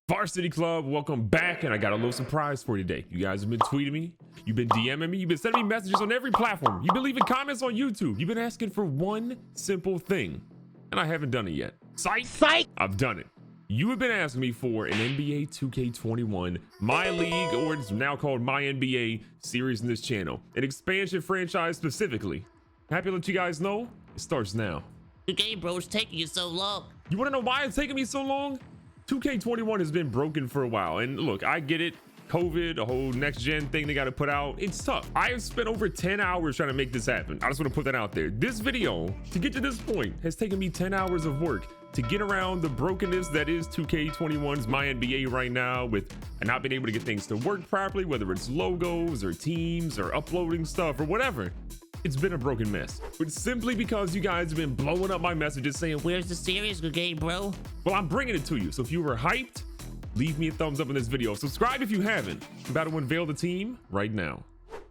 Varsity Club, welcome back, and I got a little surprise for you today. You guys have been tweeting me, you've been DMing me, you've been sending me messages on every platform, you've been leaving comments on YouTube, you've been asking for one simple thing, and I haven't done it yet. Psych! I've done it. You have been asking me for an NBA 2K21 My League, or it's now called My NBA series in this channel, an expansion franchise specifically. Happy to let you guys know, it starts now. Okay, bro, it's taking you so long. You want to know why it's taking me so long? 2K21 has been broken for a while, and look, I get it. COVID, a whole next gen thing they got to put out. It's tough. I have spent over 10 hours trying to make this happen. I just want to put that out there. This video, to get to this point, has taken me 10 hours of work to get around the brokenness that is 2K21's My NBA right now, with not being able to get things to work properly, whether it's logos or teams or uploading stuff or whatever. It's been a broken mess, but simply because you guys have been blowing up my messages saying, Where's the series, good game, bro? well, I'm bringing it to you. So if you were hyped, leave me a thumbs up in this video. Subscribe if you haven't. I'm about to unveil the team right now.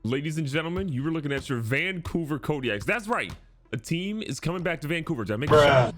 Ladies and gentlemen, you were looking at your Vancouver Kodiaks. That's right. A team is coming back to Vancouver. Did I make a shot?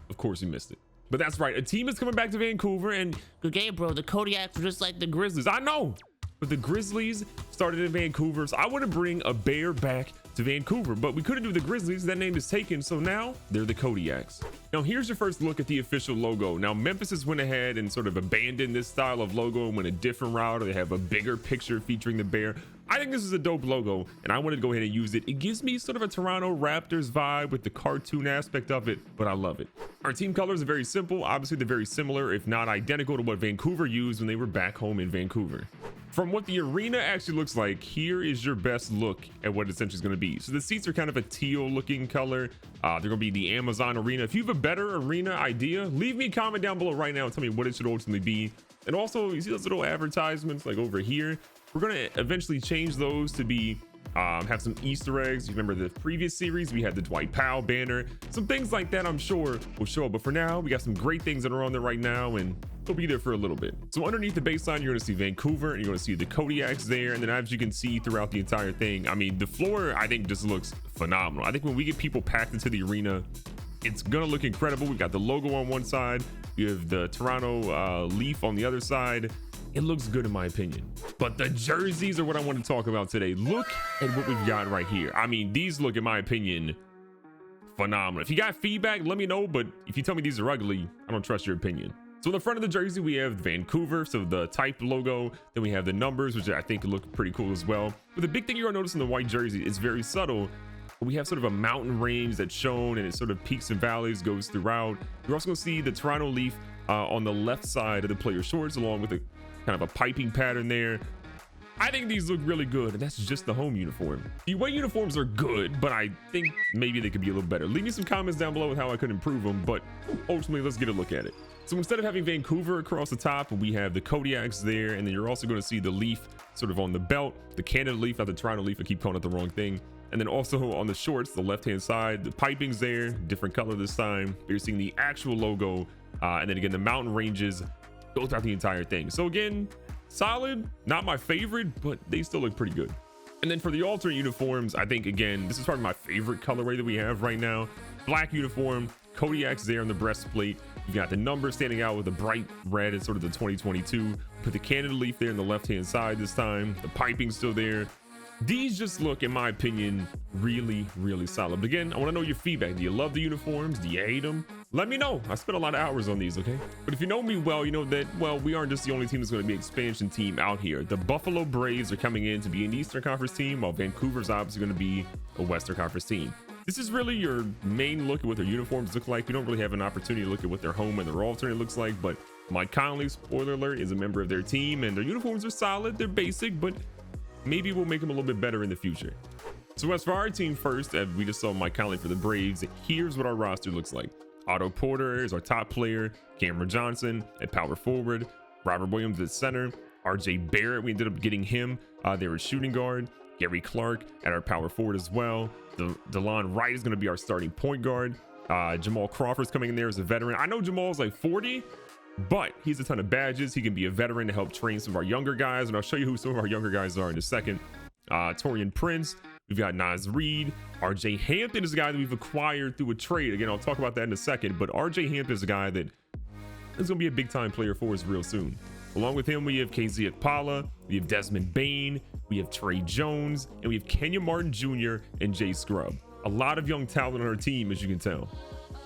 Of course you missed it. But that's right. A team is coming back to Vancouver, and Good game, bro. The Kodiaks were just like the Grizzlies. I know. But the Grizzlies started in Vancouver, so I want to bring a bear back to Vancouver, but we couldn't do the Grizzlies. That name is taken, so now they're the Kodiaks. Now here's your first look at the official logo. Now Memphis has went ahead and sort of abandoned this style of logo and went a different route. They have a bigger picture featuring the bear. I think this is a dope logo, and I wanted to go ahead and use it. It gives me sort of a Toronto Raptors vibe with the cartoon aspect of it, but I love it. Our team colors are very simple. Obviously, they're very similar, if not identical, to what Vancouver used when they were back home in Vancouver. From what the arena actually looks like, here is your best look at what essentially is going to be. So the seats are kind of a teal looking color. They're going to be the Amazon arena. If you have a better arena idea, leave me a comment down below right now and tell me what it should ultimately be. And also, you see those little advertisements like over here? We're going to eventually change those to be have some Easter eggs. You remember the previous series, we had the Dwight Powell banner. Some things like that I'm sure will show up. But for now, we got some great things that are on there right now, and they'll be there for a little bit. So underneath the baseline, you're going to see Vancouver, and you're going to see the Kodiaks there. And then as you can see throughout the entire thing, I mean, the floor, I think, just looks phenomenal. I think when we get people packed into the arena, it's going to look incredible. We've got the logo on one side. You have the Toronto Leaf on the other side. It looks good in my opinion. But the jerseys are what I want to talk about today. Look at what we've got right here. I mean, these look, in my opinion, phenomenal. If you got feedback, let me know. But if you tell me these are ugly, I don't trust your opinion. So in the front of the jersey, we have Vancouver, so the type logo. Then we have the numbers, which I think look pretty cool as well. But the big thing you're gonna notice in the white jersey is very subtle. We have sort of a mountain range that's shown, and it sort of peaks and valleys, goes throughout. You're also gonna see the Toronto Leaf on the left side of the player shorts, along with a kind of a piping pattern there. I think these look really good, and that's just the home uniform. The away uniforms are good, but I think maybe they could be a little better. Leave me some comments down below with how I could improve them, but ultimately, let's get a look at it. So instead of having Vancouver across the top, we have the Kodiaks there, and then you're also going to see the Leaf sort of on the belt, the Canada Leaf, not the Toronto Leaf. I keep calling it the wrong thing. And then also on the shorts, the left-hand side, the piping's there, different color this time. You're seeing the actual logo, and then again, the mountain ranges go throughout the entire thing. So again, solid, not my favorite, but they still look pretty good. And then for the alternate uniforms, I think, again, this is probably my favorite colorway that we have right now. Black uniform, Kodiaks there on the breastplate. You've got the number standing out with a bright red and sort of the 2022. Put the Canada Leaf there in the left-hand side this time. The piping's still there. These just look, in my opinion, really, really solid. But again, I want to know your feedback. Do you love the uniforms? Do you hate them? Let me know. I spent a lot of hours on these, okay? But if you know me well, you know that, well, we aren't just the only team that's going to be an expansion team out here. The Buffalo Braves are coming in to be an Eastern Conference team, while Vancouver's obviously going to be a Western Conference team. This is really your main look at what their uniforms look like. You don't really have an opportunity to look at what their home and their alternate looks like, but Mike Conley, spoiler alert, is a member of their team, and their uniforms are solid. They're basic, but maybe we'll make them a little bit better in the future. So as for our team first, we just saw Mike Conley for the Braves. Here's what our roster looks like. Otto Porter is our top player. Cameron Johnson at power forward. Robert Williams at center. RJ Barrett, we ended up getting him there at shooting guard. Gary Clark at our power forward as well. DeLon Wright is going to be our starting point guard. Jamal Crawford's coming in there as a veteran. I know Jamal's like 40, but he's a ton of badges. He can be a veteran to help train some of our younger guys, and I'll show you who some of our younger guys are in a second. Torian Prince, we've got Naz Reid. RJ Hampton is a guy that we've acquired through a trade. Again, I'll talk about that in a second, but RJ Hampton is a guy that is going to be a big time player for us real soon. Along with him, we have KZ Akpala, we have Desmond Bain, we have Trey Jones, and we have Kenya Martin Jr. and Jay Scrub. A lot of young talent on our team, as you can tell.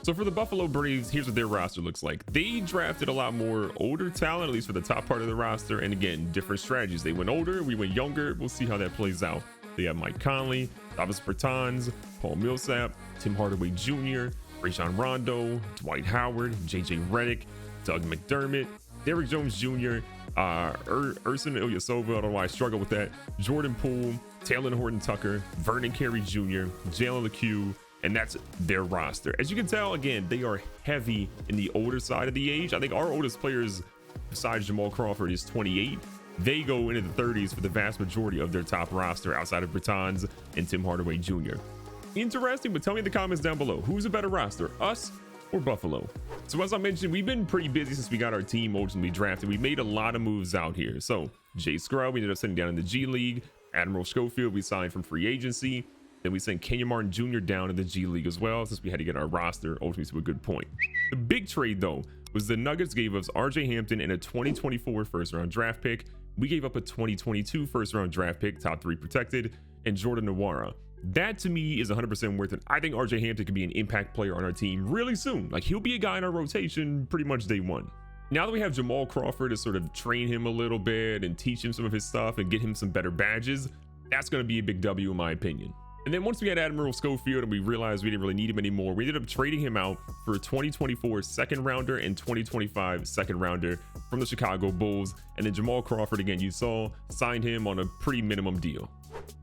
So for the Buffalo Braves, here's what their roster looks like. They drafted a lot more older talent, at least for the top part of the roster. And again, different strategies. They went older, we went younger. We'll see how that plays out. They have Mike Conley, Davis Bertans, Paul Millsap, Tim Hardaway Jr., Rajon Rondo, Dwight Howard, JJ Redick, Doug McDermott, Derrick Jones Jr., Urson Ilyasova, I don't know why I struggle with that, Jordan Poole, Taylor Horton Tucker, Vernon Carey Jr., Jalen LeCue, and that's their roster. As you can tell, again, they are heavy in the older side of the age. I think our oldest players, besides Jamal Crawford, is 28. They go into the 30s for the vast majority of their top roster outside of Bertans and Tim Hardaway Jr. Interesting, but tell me in the comments down below, who's a better roster, us or Buffalo? So as I mentioned, we've been pretty busy since we got our team ultimately drafted. We made a lot of moves out here. So Jay Scrub, we ended up sending down in the G League. Admiral Schofield, we signed from free agency. Then we sent Kenya Martin Jr. down in the G League as well, since we had to get our roster ultimately to a good point. The big trade though was the Nuggets gave us RJ Hampton and a 2024 first round draft pick. We gave up a 2022 first round draft pick, top 3 protected, and Jordan Nwora. That to me is 100% worth it. I think RJ Hampton could be an impact player on our team really soon. Like, he'll be a guy in our rotation pretty much day one. Now that we have Jamal Crawford to sort of train him a little bit and teach him some of his stuff and get him some better badges, that's going to be a big W in my opinion. And then once we had Admiral Schofield and we realized we didn't really need him anymore, we ended up trading him out for a 2024 second rounder and 2025 second rounder from the Chicago Bulls. And then Jamal Crawford, again, you saw, signed him on a pretty minimum deal.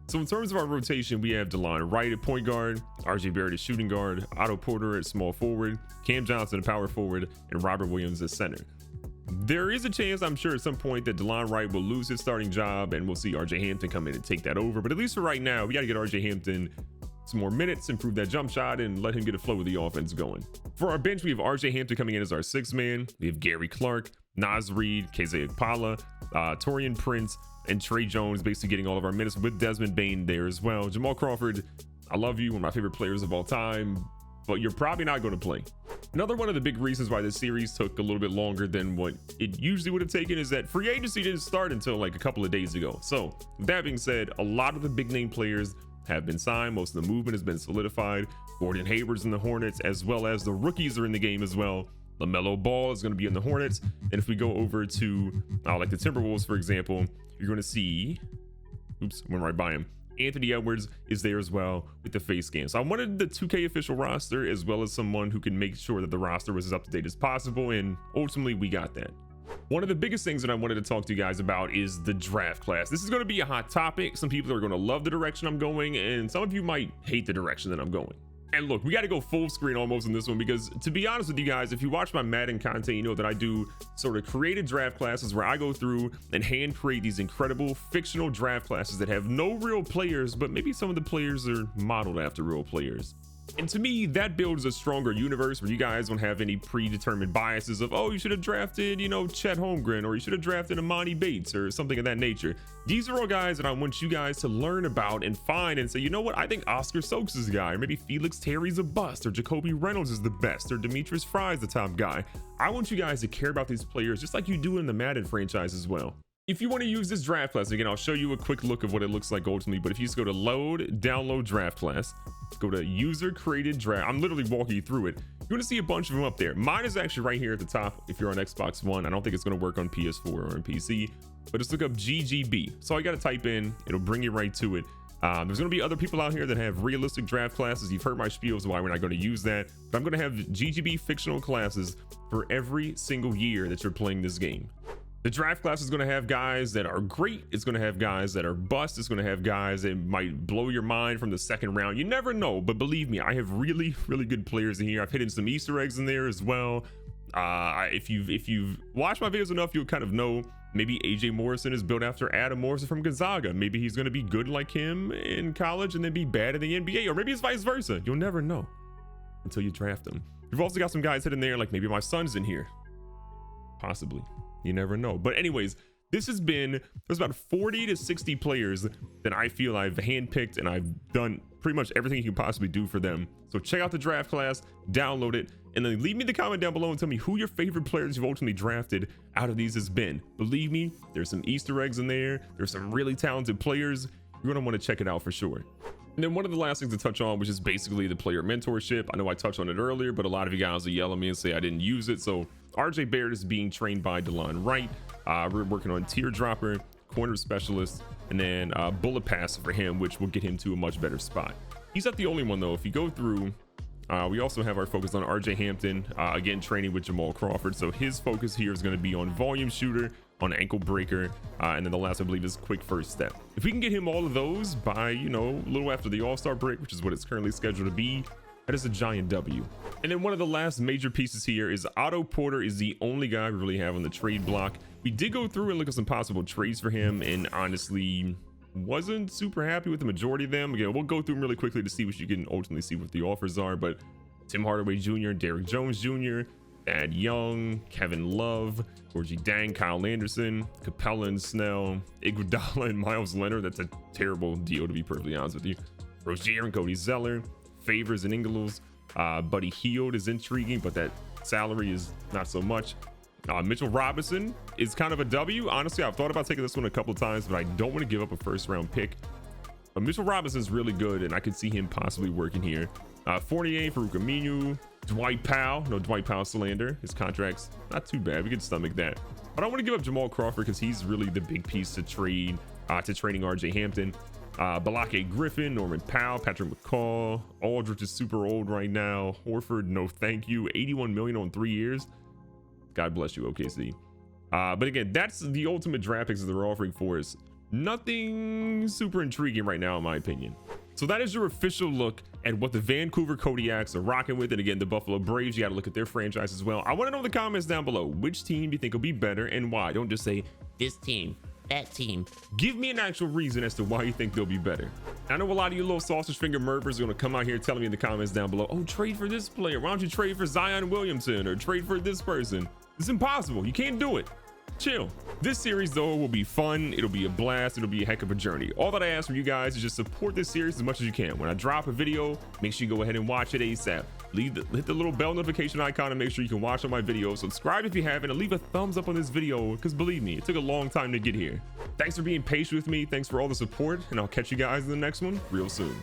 So in terms of our rotation, we have DeLon Wright at point guard, RJ Barrett at shooting guard, Otto Porter at small forward, Cam Johnson at power forward, and Robert Williams at center. There is a chance, I'm sure, at some point that DeLon Wright will lose his starting job and we'll see RJ Hampton come in and take that over. But at least for right now, we got to get RJ Hampton some more minutes, improve that jump shot, and let him get a flow of the offense going. For our bench, we have RJ Hampton coming in as our 6th man. We have Gary Clark, Naz Reid, KZ Akpala, Torian Prince, and Trey Jones basically getting all of our minutes with Desmond Bain there as well. Jamal Crawford, I love you, one of my favorite players of all time, but you're probably not going to play. Another one of the big reasons why this series took a little bit longer than what it usually would have taken is that free agency didn't start until like a couple of days ago. So with that being said, a lot of the big name players have been signed. Most of the movement has been solidified. Gordon Hayward's in the Hornets, as well as the rookies are in the game as well. LaMelo Ball is going to be in the Hornets. And if we go over to like the Timberwolves, for example, you're going to see, oops, went right by him, Anthony Edwards is there as well with the face scan. So I wanted the 2K official roster as well as someone who can make sure that the roster was as up to date as possible, and ultimately we got that. One of the biggest things that I wanted to talk to you guys about is the draft class. This is going to be a hot topic. Some people are going to love the direction I'm going, and some of you might hate the direction that I'm going. And look, we got to go full screen almost in this one, because to be honest with you guys, if you watch my Madden content, you know that I do sort of created draft classes where I go through and hand create these incredible fictional draft classes that have no real players, but maybe some of the players are modeled after real players. And to me, that builds a stronger universe where you guys don't have any predetermined biases of, oh, you should have drafted, you know, Chet Holmgren, or you should have drafted Imani Bates or something of that nature. These are all guys that I want you guys to learn about and find and say, you know what, I think Oscar Stokes is the guy, or maybe Felix Terry's a bust, or Jacoby Reynolds is the best, or Demetrius Fry's the top guy. I want you guys to care about these players just like you do in the Madden franchise as well. If you want to use this draft class, again, I'll show you a quick look of what it looks like ultimately, but if you just go to load, download draft class, go to user created draft, I'm literally walking you through it. You're going to see a bunch of them up there. Mine is actually right here at the top if you're on Xbox One. I don't think it's going to work on PS4 or on PC, but just look up GGB. So all you got to type in, it'll bring you right to it. There's going to be other people out here that have realistic draft classes. You've heard my spiels why we're not going to use that, but I'm going to have GGB fictional classes for every single year that you're playing this game. The draft class is going to have guys that are great. It's going to have guys that are bust. It's going to have guys that might blow your mind from the second round. You never know, but believe me, I have really, really good players in here. I've hidden some Easter eggs in there as well. If you've watched my videos enough, you'll kind of know maybe AJ Morrison is built after Adam Morrison from Gonzaga. Maybe he's going to be good like him in college and then be bad in the NBA, or maybe it's vice versa. You'll never know until you draft them. You've also got some guys hidden there, like maybe my son's in here, possibly. You never know. But anyways, There's about 40 to 60 players that I feel I've handpicked, and I've done pretty much everything you can possibly do for them. So check out the draft class, download it, and then leave me the comment down below and tell me who your favorite players you've ultimately drafted out of these has been. Believe me, there's some Easter eggs in there. There's some really talented players. You're gonna want to check it out for sure. And then one of the last things to touch on, which is basically the player mentorship. I know I touched on it earlier, but a lot of you guys will yell at me and say I didn't use it. So RJ Barrett is being trained by DeLon Wright. We're working on teardropper, corner specialist, and then bullet pass for him, which will get him to a much better spot. He's not the only one though. If you go through, we also have our focus on RJ Hampton, again training with Jamal Crawford. So his focus here is going to be on volume shooter, on ankle breaker, and then the last I believe is quick first step. If we can get him all of those by, you know, a little after the All-Star break, which is what it's currently scheduled to be, that is a giant W. And then one of the last major pieces here is Otto Porter is the only guy we really have on the trade block. We did go through and look at some possible trades for him, and honestly wasn't super happy with the majority of them. Again, we'll go through them really quickly to see what you can ultimately see what the offers are. But Tim Hardaway Jr., Derrick Jones Jr., Thad Young, Kevin Love, Gorgie Dang, Kyle Anderson, Capella and Snell, Iguodala and Miles Leonard. That's a terrible deal, to be perfectly honest with you. Rozier and Cody Zeller, Favors and Ingles. Buddy Hield is intriguing, but that salary is not so much. Mitchell Robinson is kind of a W. Honestly, I've thought about taking this one a couple of times, but I don't want to give up a first round pick. But Mitchell Robinson is really good, and I could see him possibly working here. Fournier, Farouk Aminu, Dwight Powell. No Dwight Powell slander. His contract's not too bad. We could stomach that. But I don't want to give up Jamal Crawford because he's really the big piece to trade to training RJ Hampton. Balake Griffin, Norman Powell, Patrick McCaw. Aldridge is super old right now. Horford, no thank you. 81 million on 3 years. God bless you, OKC. But again, that's the ultimate draft picks that they're offering for us. Nothing super intriguing right now, in my opinion. So that is your official look at what the Vancouver Kodiaks are rocking with. And again, the Buffalo Braves, you got to look at their franchise as well. I want to know in the comments down below, which team do you think will be better and why? Don't just say This team, that team. give me an actual reason as to why you think they'll be better. I know a lot of you little sausage finger murphers are going to come out here telling me in the comments down below, oh, trade for this player. Why don't you trade for Zion Williamson or trade for this person? It's impossible. You can't do it. Chill. This series though will be fun. It'll be a blast. It'll be a heck of a journey. All that I ask from you guys is just support this series as much as you can. When I drop a video, make sure you go ahead and watch it ASAP. Hit the little bell notification icon and make sure you can watch all my videos. Subscribe if you haven't, and leave a thumbs up on this video because believe me, it took a long time to get here. Thanks for being patient with me. Thanks for all the support, and I'll catch you guys in the next one real soon.